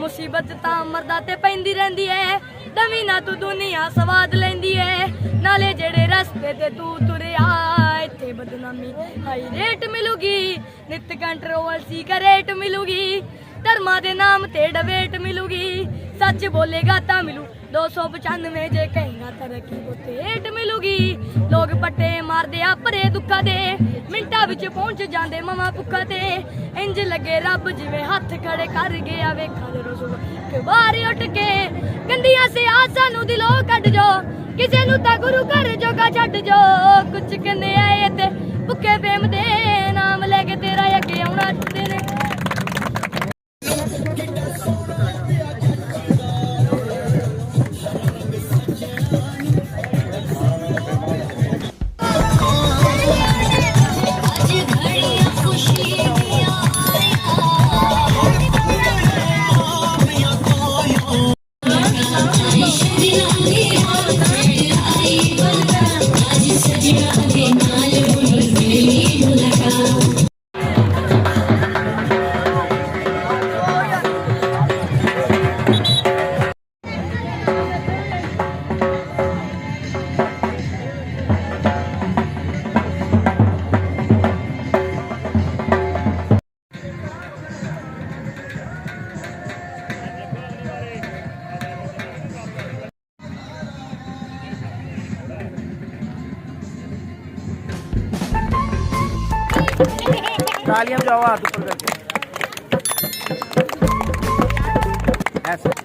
मुसीबत तां मरदा ते पैंदी रहिंदी है दवी ना तू दुनिया स्वाद लैंदी है नाले जेड़े रस्ते ते तू तुरिया इत्थे बदनामी हाई रेट मिलूगी नित कंट्रोवर्सी का रेट मिलूगी धर्मा दे नाम ते डबेट मिलूगी सच बोलेगा ता मिलू 295 जे कहेगा तरक्की उत्ते हेट मिलूगी लोग पट्टे मारदे अपरे दुखा दे मिंटा विच पहुंच जांदे मवा भुखा ते इंज लगे रब जिवें हथ खड़े कर गया वेखा दे रसूल बारी उठ के गंदियां से आसां नू दिलों कढ जो किसे नू तां गुरु घर जोगा छड्ड जो कुछ कने आए ते भुखे फेम दे नाम लेके तेरा अगे आउणा चाहंदे ने Yeah. तालियां बजाओ हाथ ऊपर करके ऐसे